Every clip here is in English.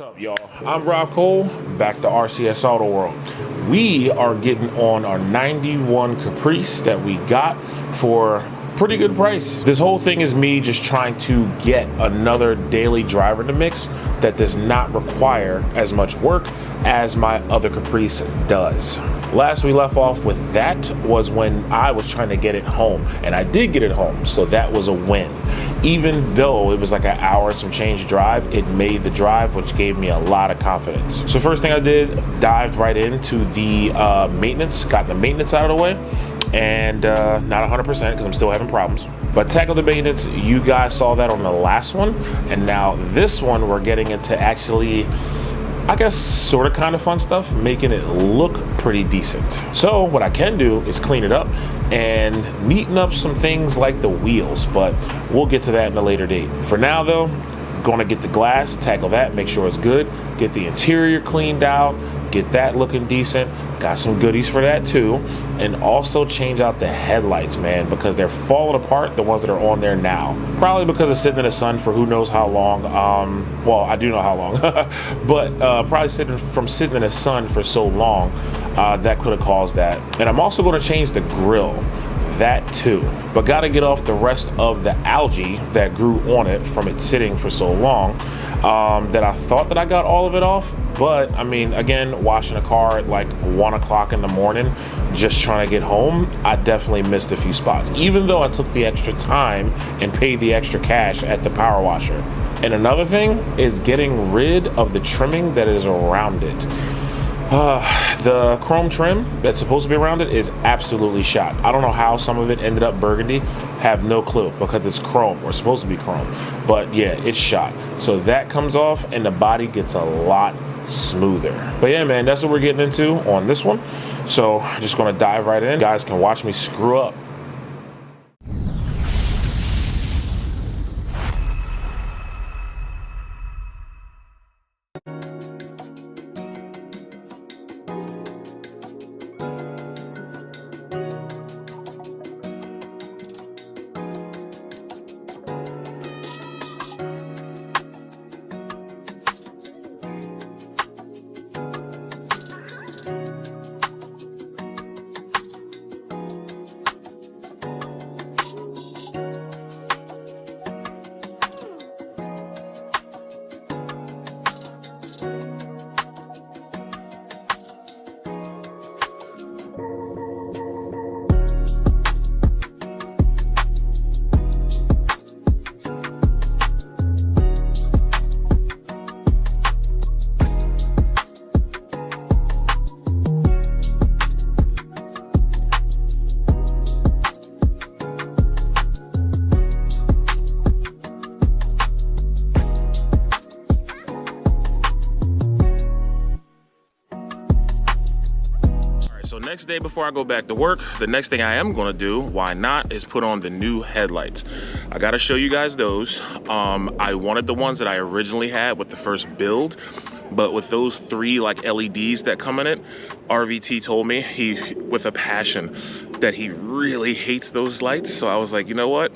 What's up, y'all? I'm Rob Cole, back to RCS Auto World. We are getting on our 91 Caprice that we got for pretty good price. This whole thing is me just trying to get another daily driver in the mix that does not require as much work as my other Caprice does. Last we left off with that was when I was trying to get it home, and I did get it home, so that was a win. Even though it was like an hour and some change drive, it made the drive, which gave me a lot of confidence. So first thing I did, dived right into the maintenance, got the maintenance out of the way, and not 100% because I'm still having problems. But tackled the maintenance, you guys saw that on the last one, and now this one we're getting into actually, I guess, sort of kind of fun stuff, making it look pretty decent. So what I can do is clean it up and neaten up some things like the wheels, but we'll get to that in a later date. For now though, gonna get the glass, tackle that, make sure it's good, get the interior cleaned out, get that looking decent. Got some goodies for that too, and also change out the headlights, man, because they're falling apart, the ones that are on there now. Probably because of sitting in the sun for who knows how long. Well, I do know how long, but probably sitting in the sun for so long, that could have caused that. And I'm also going to change the grill, that too, but got to get off the rest of the algae that grew on it from it sitting for so long, that I thought that I got all of it off. But I mean, again, washing a car at like 1 o'clock in the morning, just trying to get home, I definitely missed a few spots, even though I took the extra time and paid the extra cash at the power washer. And another thing is getting rid of the trimming that is around it. The chrome trim that's supposed to be around it is absolutely shot. I don't know how some of it ended up burgundy. Have no clue, because it's chrome, or supposed to be chrome. But yeah, it's shot. So that comes off and the body gets a lot smoother. But yeah, man, that's what we're getting into on this one. So I'm just gonna dive right in. You guys can watch me screw up. So next day before I go back to work, the next thing I am gonna do, why not, is put on the new headlights. I gotta show you guys those. I wanted the ones that I originally had with the first build, but with those 3 like LEDs that come in it, RVT told me, with a passion, that he really hates those lights. So I was like, you know what?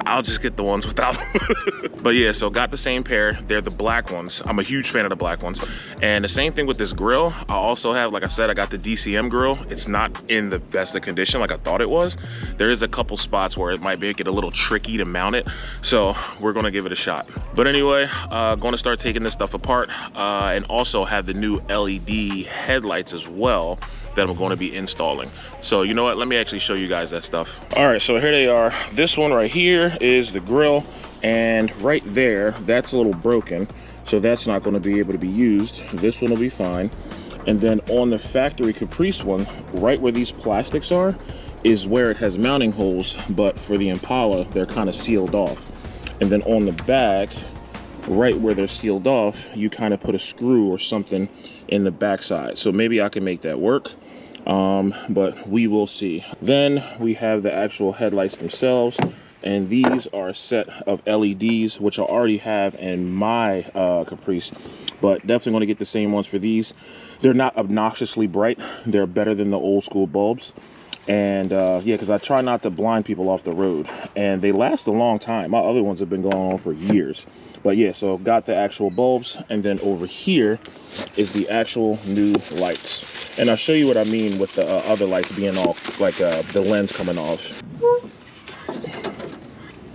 I'll just get the ones without them. But yeah, so got the same pair. They're the black ones. I'm a huge fan of the black ones. And the same thing with this grill. I also have, like I said, I got the DCM grill. It's not in the best of condition like I thought it was. There is a couple spots where it might make it a little tricky to mount it. So we're gonna give it a shot. But anyway, gonna start taking this stuff apart, and also have the new LED headlights as well that I'm going to be installing. So you know what, let me actually show you guys that stuff. All right, so here they are. This one right here is the grill, and right there, that's a little broken, so that's not going to be able to be used. This one will be fine. And then on the factory Caprice one, right where these plastics are, is where it has mounting holes, but for the Impala, they're kind of sealed off. And then on the back, right where they're sealed off, you kind of put a screw or something in the backside. So maybe I can make that work. But we will see. Then we have the actual headlights themselves, and these are a set of LEDs, which I already have in my Caprice, but definitely going to get the same ones for these. They're not obnoxiously bright. They're better than the old school bulbs. And yeah, because I try not to blind people off the road, and they last a long time. My other ones have been going on for years. But yeah, so got the actual bulbs, and then over here is the actual new lights. And I'll show you what I mean with the other lights being all like the lens coming off.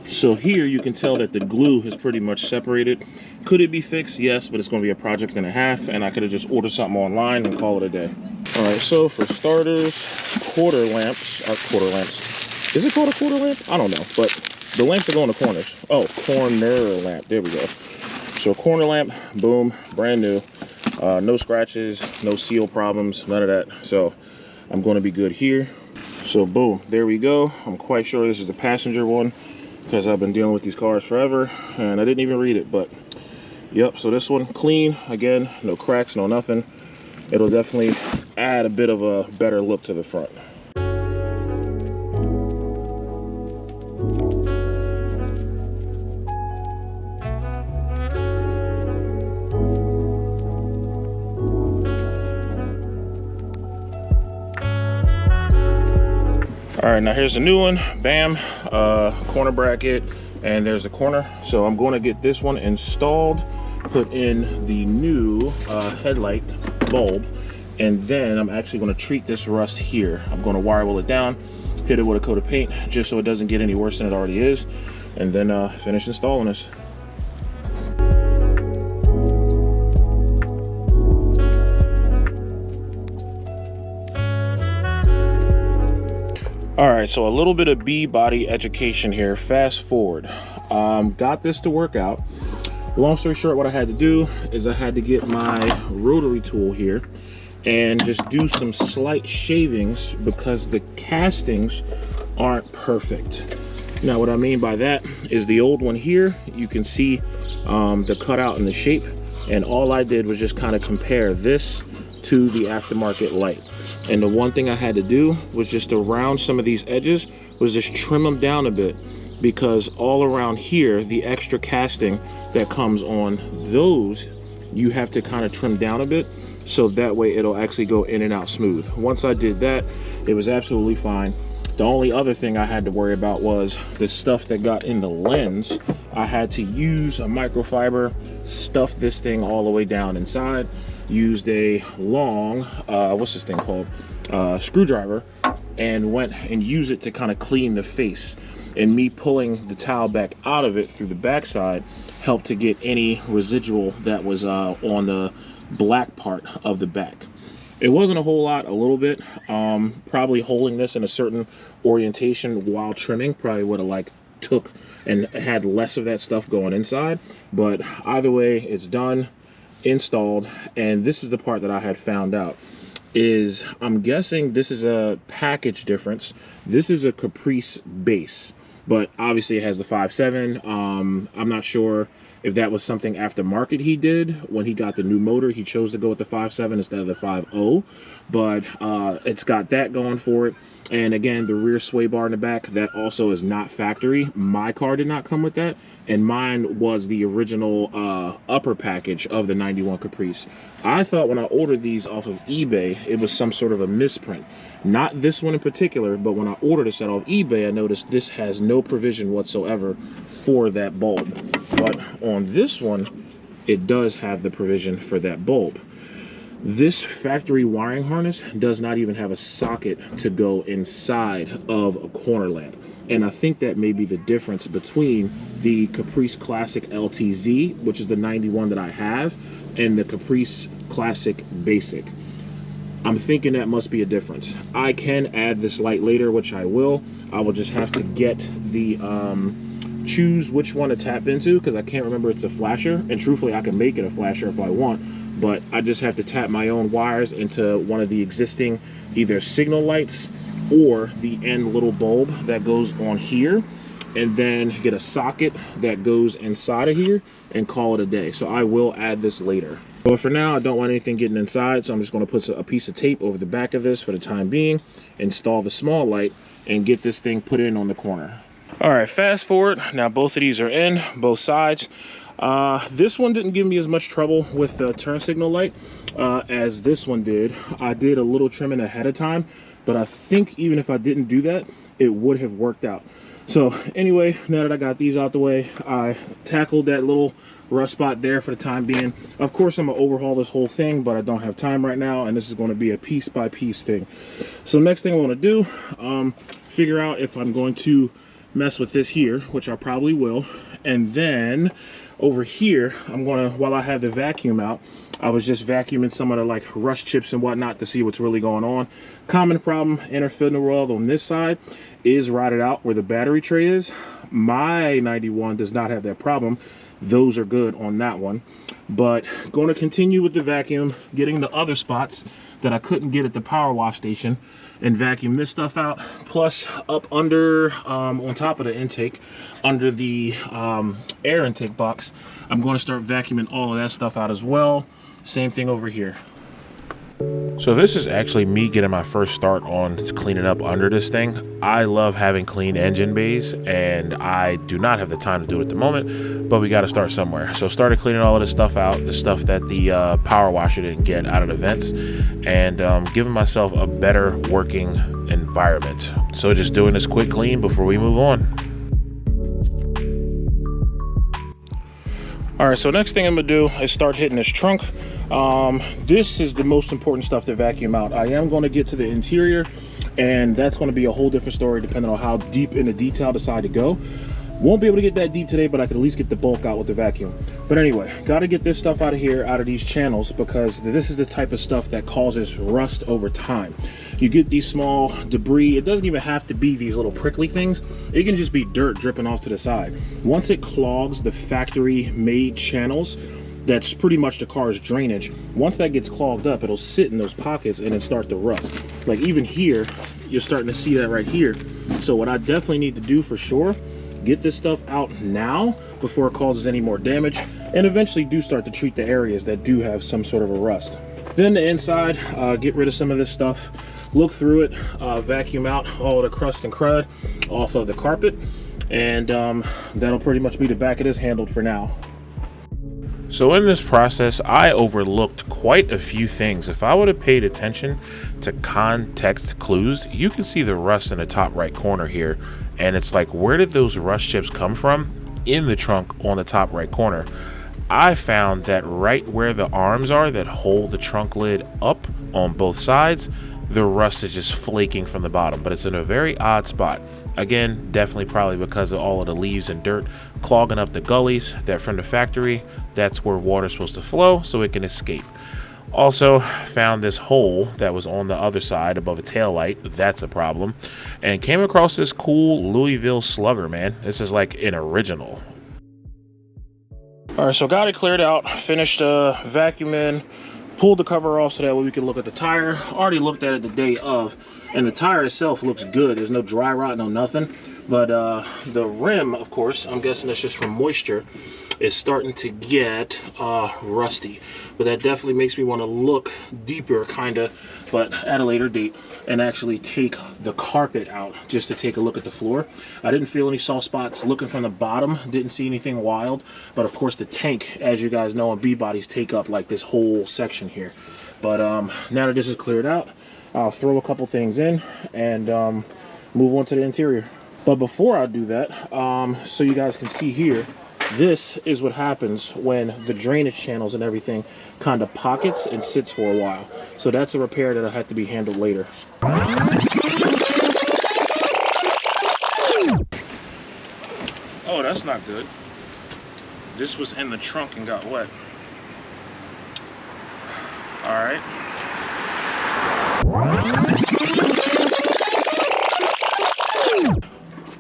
So here you can tell that the glue is pretty much separated. Could it be fixed? Yes, but it's going to be a project and a half, and I could have just ordered something online and call it a day. All right, so for starters, quarter lamps. Is it called a quarter lamp? I don't know, but the lamps that go in the corners. Oh, corner lamp. There we go. So corner lamp, boom, brand new. No scratches, no seal problems, none of that. So I'm going to be good here. So boom, there we go. I'm quite sure this is the passenger one, because I've been dealing with these cars forever and I didn't even read it. But yep, so this one clean again, no cracks, no nothing. It'll definitely add a bit of a better look to the front. All right, now here's the new one. Bam, corner bracket, and there's the corner. So I'm going to get this one installed, put in the new headlight bulb, and then I'm actually going to treat this rust here. I'm going to wire wheel it down, hit it with a coat of paint just so it doesn't get any worse than it already is, and then finish installing this. All right, so a little bit of B-body education here. Fast forward. Got this to work out. Long story short, what I had to do is I had to get my rotary tool here and just do some slight shavings because the castings aren't perfect. Now, what I mean by that is the old one here, you can see the cutout and the shape, and all I did was just kind of compare this to the aftermarket light. And the one thing I had to do was just around some of these edges was just trim them down a bit, because all around here, the extra casting that comes on those, you have to kind of trim down a bit, so that way it'll actually go in and out smooth. Once I did that, it was absolutely fine. The only other thing I had to worry about was the stuff that got in the lens. I had to use a microfiber, stuff this thing all the way down inside, used a long, what's this thing called? Screwdriver, and went and used it to kind of clean the face. And me pulling the towel back out of it through the backside helped to get any residual that was on the black part of the back. It wasn't a whole lot, a little bit. Probably holding this in a certain orientation while trimming probably would have took and had less of that stuff going inside. But either way, it's done, installed, and this is the part that I had found out. Is I'm guessing this is a package difference. This is a Caprice base, but obviously it has the 5.7. I'm not sure if that was something aftermarket he did when he got the new motor. He chose to go with the 5.7 instead of the 5.0, but it's got that going for it. And again, the rear sway bar in the back, that also is not factory. My car did not come with that, and mine was the original upper package of the 91 Caprice. I thought when I ordered these off of eBay, it was some sort of a misprint. Not this one in particular, but when I ordered a set off eBay, I noticed this has no provision whatsoever for that bulb. But on this one, it does have the provision for that bulb. This factory wiring harness does not even have a socket to go inside of a corner lamp. And I think that may be the difference between the Caprice Classic LTZ, which is the 91 that I have, and the Caprice Classic Basic. I'm thinking that must be a difference. I can add this light later, which I will. I will just have to get the choose which one to tap into, because I can't remember it's a flasher, and truthfully I can make it a flasher if I want, but I just have to tap my own wires into one of the existing either signal lights or the end little bulb that goes on here, and then get a socket that goes inside of here and call it a day. So I will add this later. But for now, I don't want anything getting inside, so I'm just going to put a piece of tape over the back of this for the time being, install the small light, and get this thing put in on the corner. All right, fast forward. Now both of these are in, both sides. This one didn't give me as much trouble with the turn signal light as this one did. I did a little trimming ahead of time, but I think even if I didn't do that, it would have worked out. So anyway, now that I got these out the way, I tackled that little rust spot there for the time being. Of course, I'm gonna overhaul this whole thing, but I don't have time right now, and this is gonna be a piece by piece thing. So next thing I wanna do, figure out if I'm going to mess with this here, which I probably will. And then over here, I'm gonna, while I have the vacuum out, I was just vacuuming some of the like rust chips and whatnot to see what's really going on. Common problem, inner fender well on this side is rotted out where the battery tray is. My 91 does not have that problem. Those are good on that one. But going to continue with the vacuum, getting the other spots that I couldn't get at the power wash station, and vacuum this stuff out. Plus up under, on top of the intake, under the air intake box, I'm going to start vacuuming all of that stuff out as well. Same thing over here. So this is actually me getting my first start on cleaning up under this thing. I love having clean engine bays, and I do not have the time to do it at the moment, but we got to start somewhere. So started cleaning all of this stuff out, the stuff that the power washer didn't get out of the vents, and giving myself a better working environment. So just doing this quick clean before we move on. All right, so next thing I'm gonna do is start hitting this trunk. This is the most important stuff to vacuum out. I am gonna get to the interior, and that's gonna be a whole different story depending on how deep into detail I decide to go. Won't be able to get that deep today, but I could at least get the bulk out with the vacuum. But anyway, gotta get this stuff out of here, out of these channels, because this is the type of stuff that causes rust over time. You get these small debris. It doesn't even have to be these little prickly things. It can just be dirt dripping off to the side. Once it clogs the factory made channels, that's pretty much the car's drainage. Once that gets clogged up, it'll sit in those pockets and then start to rust. Like even here, you're starting to see that right here. So what I definitely need to do for sure, get this stuff out now before it causes any more damage, and eventually do start to treat the areas that do have some sort of a rust. Then the inside, get rid of some of this stuff, look through it, vacuum out all the crust and crud off of the carpet, and that'll pretty much be the back of this handled for now. So in this process, I overlooked quite a few things. If I would have paid attention to context clues, you can see the rust in the top right corner here. And it's like, where did those rust chips come from? In the trunk on the top right corner. I found that right where the arms are that hold the trunk lid up on both sides, the rust is just flaking from the bottom, but it's in a very odd spot. Again, definitely probably because of all of the leaves and dirt clogging up the gullies that from the factory, that's where water's supposed to flow so it can escape. Also found this hole that was on the other side above a tail light. That's a problem. And came across this cool Louisville Slugger, man. This is like an original. All right, so got it cleared out, finished vacuuming, pulled the cover off so that way we could look at the tire. Already looked at it the day of, and the tire itself looks good. There's no dry rot, no nothing. But the rim, of course, I'm guessing that's just from moisture, is starting to get rusty. But that definitely makes me want to look deeper, kind of, but at a later date, and actually take the carpet out just to take a look at the floor. I didn't feel any soft spots looking from the bottom, didn't see anything wild. But of course the tank, as you guys know, on B-bodies take up like this whole section here. But now that this is cleared out, I'll throw a couple things in and move on to the interior. But before I do that, so you guys can see here, this is what happens when the drainage channels and everything kind of pockets and sits for a while. So that's a repair that'll have to be handled later. Oh, that's not good. This was in the trunk and got wet. All right.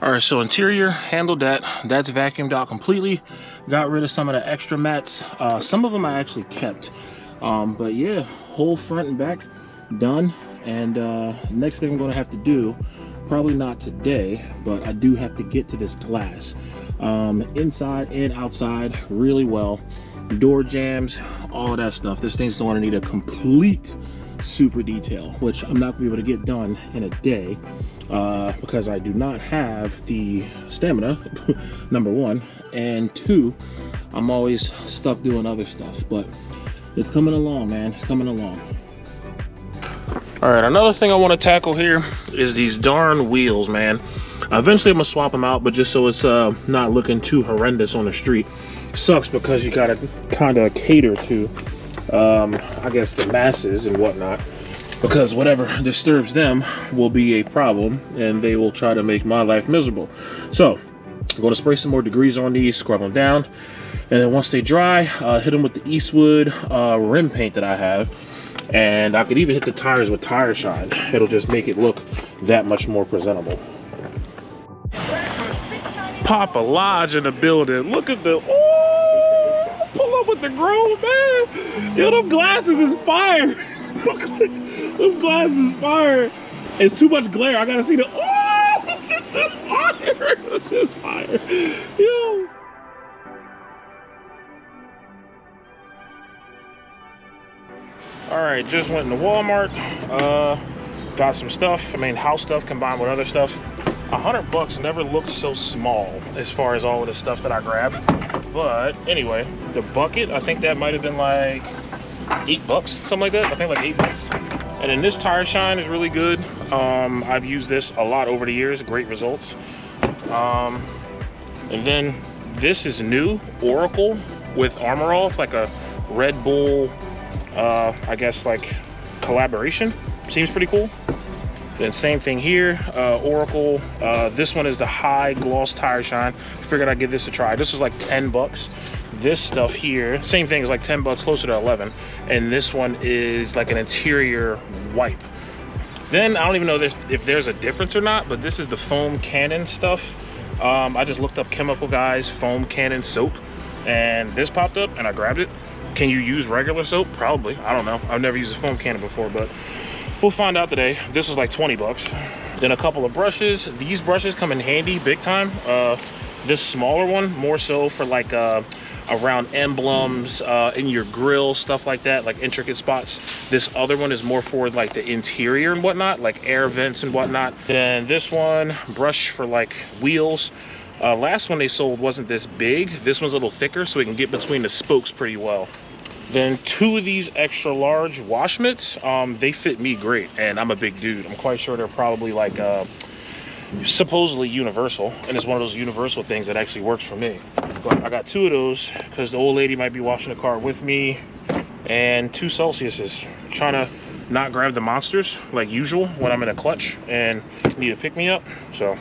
All right, so interior, handled that. That's vacuumed out completely. Got rid of some of the extra mats. Some of them I actually kept. But yeah, whole front and back done. And next thing I'm gonna have to do, probably not today, but I do have to get to this glass. Inside and outside, really well. Door jams, all of that stuff. This thing's gonna need a complete super detail, which I'm not gonna be able to get done in a day because I do not have the stamina, number one, and two, I'm always stuck doing other stuff, but it's coming along, man. It's coming along. All right, another thing I want to tackle here is these darn wheels, man. Eventually I'm gonna swap them out, but just so it's not looking too horrendous on the street. Sucks because you gotta kind of cater to I guess the masses and whatnot, because whatever disturbs them will be a problem and they will try to make my life miserable. So I'm going to spray some more degrees on these, scrub them down, and then once they dry, hit them with the Eastwood rim paint that I have. And I could even hit the tires with Tire Shine. It'll just make it look that much more presentable. Papa Lodge in the building. Look at the, oh, pull up with the Grove, man. Yo, them glasses is fire. Them glasses is fire. It's too much glare. I gotta see the, oh, this is fire. This is fire. Yo. All right, just went into Walmart, got some stuff. I mean, house stuff combined with other stuff. $100 never looked so small as far as all of the stuff that I grabbed. But anyway, the bucket, I think that might have been like $8, something like that. I think like $8. And then this Tire Shine is really good. I've used this a lot over the years, great results. And then this is new, Oracle with Armor All. It's like a Red Bull, I guess like collaboration. Seems pretty cool. Then same thing here, Oracle. This one is the high gloss Tire Shine. Figured I'd give this a try. This is like $10. This stuff here, same thing, is like $10, closer to 11. And this one is like an interior wipe. Then I don't even know if there's a difference or not, but this is the foam cannon stuff. I just looked up Chemical Guys foam cannon soap, and this popped up and I grabbed it. Can you use regular soap? Probably. I don't know. I've never used a foam cannon before, but we'll find out today. This is like $20. Then a couple of brushes. These brushes come in handy big time. This smaller one, more so for like around emblems, in your grill, stuff like that, like intricate spots. This other one is more for like the interior and whatnot, like air vents and whatnot. Then this one, brush for like wheels. Last one they sold wasn't this big. This one's a little thicker, so we can get between the spokes pretty well. Then two of these extra large wash mitts, they fit me great, and I'm a big dude. I'm quite sure they're probably like supposedly universal, and it's one of those universal things that actually works for me. But I got two of those because the old lady might be washing the car with me, and 2 Celsiuses. Trying to not grab the monsters like usual when I'm in a clutch and need to pick me up. So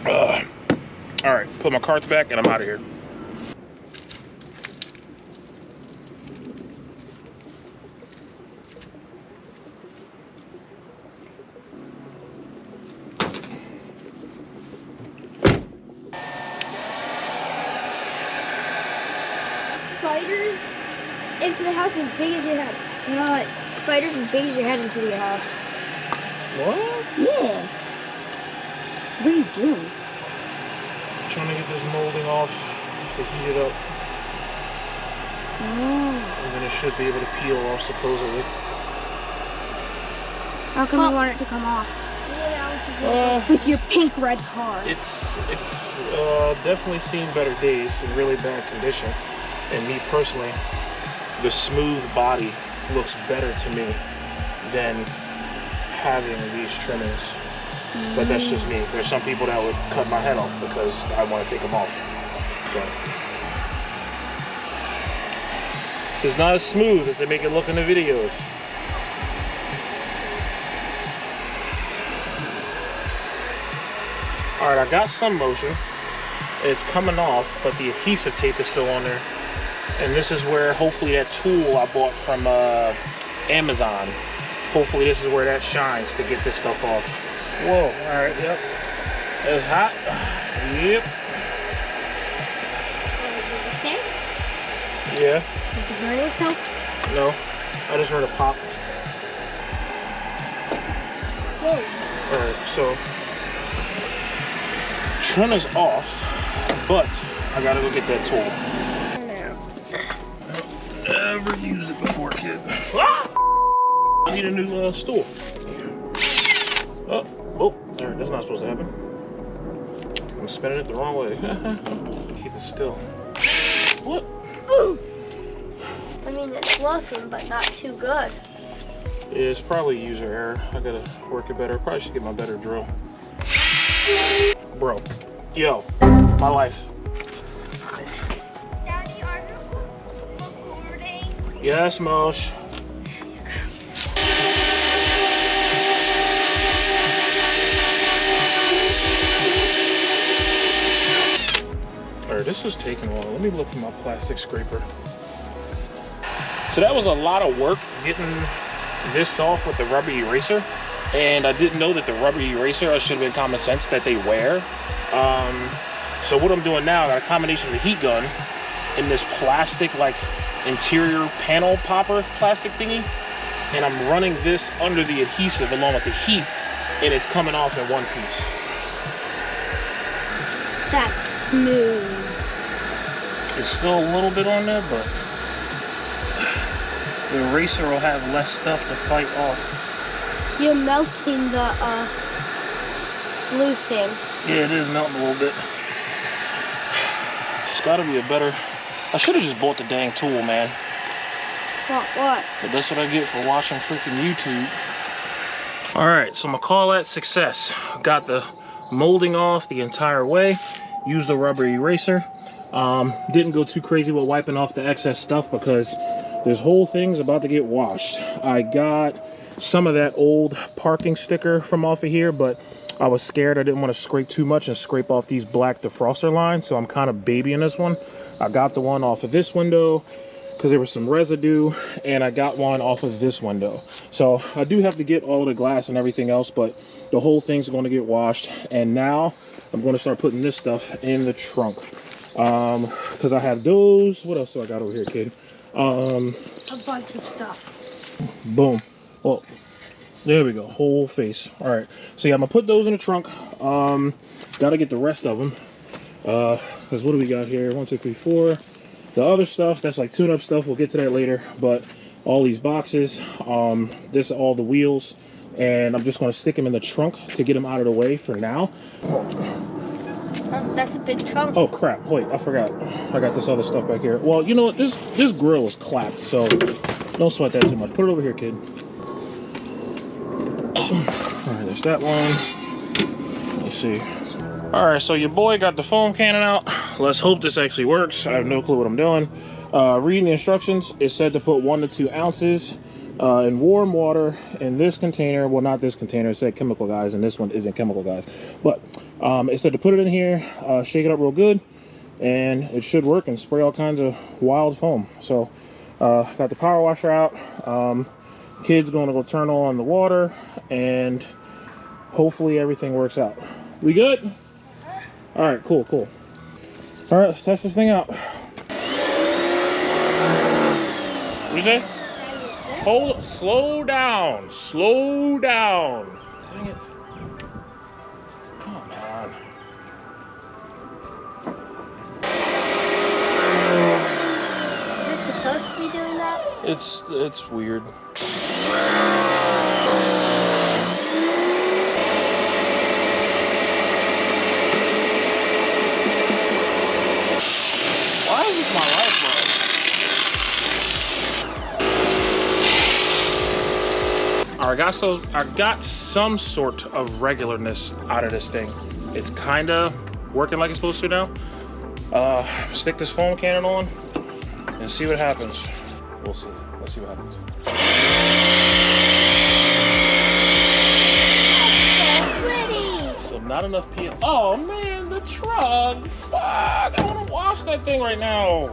all right, put my carts back and I'm out of here. Spiders into the house as big as your head. Spiders as big as your head into your house. What? Yeah. What are you doing? Trying to get this molding off to heat it up. Oh. And then it should be able to peel off supposedly. How come you want it to come off? With your pink red car. It's definitely seen better days in really bad condition. And me personally, the smooth body looks better to me than having these trimmings. But that's just me. There's some people that would cut my head off because I want to take them off. So this is not as smooth as they make it look in the videos. All right, I got some motion. It's coming off, but the adhesive tape is still on there. And this is where hopefully that tool I bought from Amazon, hopefully this is where that shines to get this stuff off. Whoa, all right, yep. It's hot. Yep. Okay? Yeah. Did you burn yourself? No, I just heard a pop. Whoa. All right, so trim is off, but I gotta go get that tool. Never used it before, kid. Ah! I need a new stool. Oh, there, that's not supposed to happen. I'm spinning it the wrong way. Keep it still. What? Ooh. I mean, it's working, but not too good. Yeah, it's probably user error. I gotta work it better. Probably should get my better drill. Bro, yo, my life. Daddy, are you recording? Yes, Mosh. Alright, this is taking a while. Let me look for my plastic scraper. So that was a lot of work getting this off with the rubber eraser. And I didn't know that the rubber eraser, it should have been common sense that they wear. So what I'm doing now, I got a combination of the heat gun and this plastic like interior panel popper plastic thingy. And I'm running this under the adhesive along with the heat, and it's coming off in one piece. That's smooth. It's still a little bit on there, but the eraser will have less stuff to fight off. You're melting the blue thing. Yeah, it is melting a little bit. It's gotta be a better... I should have just bought the dang tool, man. What? But that's what I get for watching freaking YouTube. All right, so I'm gonna call that success. Got the molding off the entire way. Used the rubber eraser. Didn't go too crazy with wiping off the excess stuff because this whole thing's about to get washed. I got some of that old parking sticker from off of here, but I was scared. I didn't want to scrape too much and scrape off these black defroster lines, so I'm kind of babying this one. I got the one off of this window because there was some residue, and I got one off of this window. So I do have to get all the glass and everything else, but the whole thing's going to get washed. And now I'm going to start putting this stuff in the trunk. Because I have those. What else do I got over here, kid? A bunch of stuff. Boom. Well, there we go. Whole face. All right. So yeah, I'm gonna put those in the trunk. Gotta get the rest of them. Because what do we got here? 1, 2, 3, 4. The other stuff, that's like tune-up stuff. We'll get to that later. But all these boxes, this all the wheels, and I'm just gonna stick them in the trunk to get them out of the way for now. That's a big trunk. Oh crap! Wait, I forgot. I got this other stuff back here. Well, you know what? This grill is clapped, so don't sweat that too much. Put it over here, kid. All right, there's that one. Let's see. All right, so your boy got the foam cannon out. Let's hope this actually works. I have no clue what I'm doing. Reading the instructions, it said to put 1 to 2 ounces in warm water in this container. Well, not this container. It said chemical, guys, and this one isn't chemical, guys. But it said to put it in here, shake it up real good, and it should work and spray all kinds of wild foam. So got the power washer out. Kid's going to go turn on the water, and hopefully everything works out. We good? All right, cool. All right, let's test this thing out. What you say? Hold, slow down. Dang it. Come on. Is it supposed to be doing that? It's weird. Why is this my life, bro? Alright guys, so I got some sort of regularness out of this thing. It's kinda working like it's supposed to now. Stick this foam cannon on and see what happens. We'll see. Let's see what happens. That's so pretty. So not enough peel. Oh man, the truck. Fuck, I wanna wash that thing right now.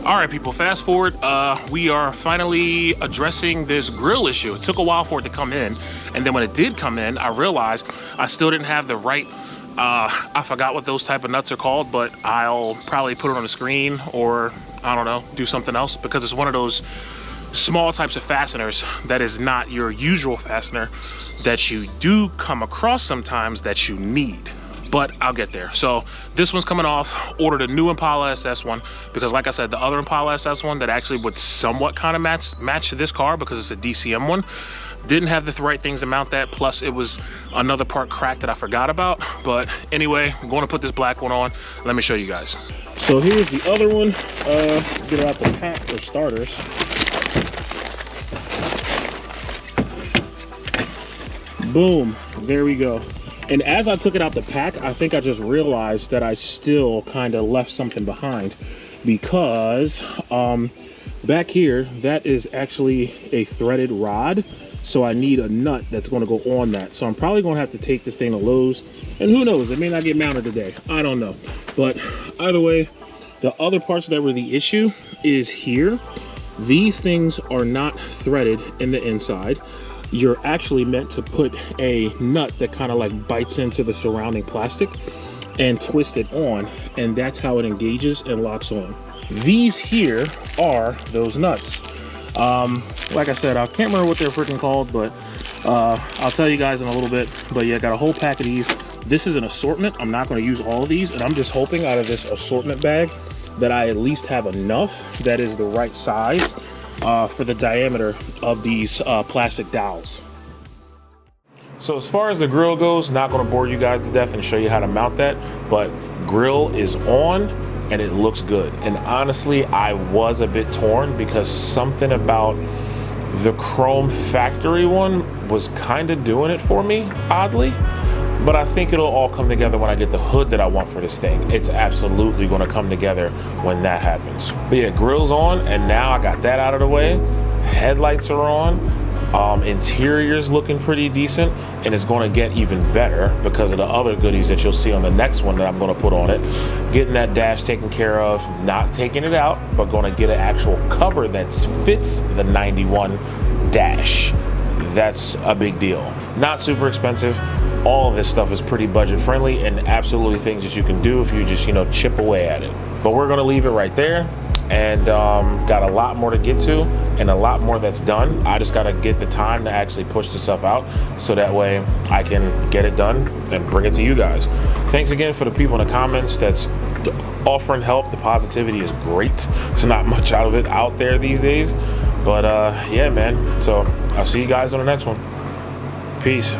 All right, people, fast forward. We are finally addressing this grill issue. It took a while for it to come in. And then when it did come in, I realized I still didn't have the right, I forgot what those type of nuts are called, but I'll probably put it on the screen or, I don't know, do something else because it's one of those small types of fasteners that is not your usual fastener that you do come across sometimes that you need. But I'll get there. So this one's coming off. Ordered a new Impala SS one because, like I said, the other Impala SS one that actually would somewhat kind of match this car because it's a DCM one didn't have the right things to mount that. Plus, it was another part cracked that I forgot about. But anyway, I'm going to put this black one on. Let me show you guys. So here's the other one. Get it out the pack for starters. Boom, there we go. And as I took it out the pack, I think I just realized that I still kind of left something behind because back here, that is actually a threaded rod. So I need a nut that's going to go on that. So I'm probably going to have to take this thing to Lowe's. And who knows, it may not get mounted today. I don't know. But either way, the other parts that were the issue is here. These things are not threaded in the inside. You're actually meant to put a nut that kind of like bites into the surrounding plastic and twist it on, and that's how it engages and locks on. These here are those nuts. Like I said, I can't remember what they're freaking called, but I'll tell you guys in a little bit. But yeah, I got a whole pack of these. This is an assortment. I'm not going to use all of these, and I'm just hoping out of this assortment bag that I at least have enough that is the right size for the diameter of these plastic dowels. So as far as the grill goes, not going to bore you guys to death and show you how to mount that, but grill is on and it looks good. And honestly, I was a bit torn because something about the chrome factory one was kind of doing it for me, oddly. But I think it'll all come together when I get the hood that I want for this thing. It's absolutely going to come together when that happens. But yeah, grill's on, and now I got that out of the way. Headlights are on. Interior's looking pretty decent, and it's going to get even better because of the other goodies that you'll see on the next one that I'm going to put on it. Getting that dash taken care of, not taking it out, but going to get an actual cover that fits the 91 dash. That's a big deal. Not super expensive. All of this stuff is pretty budget friendly and absolutely things that you can do if you just, you know, chip away at it. But we're going to leave it right there. And got a lot more to get to and a lot more that's done. I just got to get the time to actually push this stuff out so that way I can get it done and bring it to you guys. Thanks again for the people in the comments that's offering help. The positivity is great. There's not much out of it out there these days. But yeah, man. So I'll see you guys on the next one. Peace.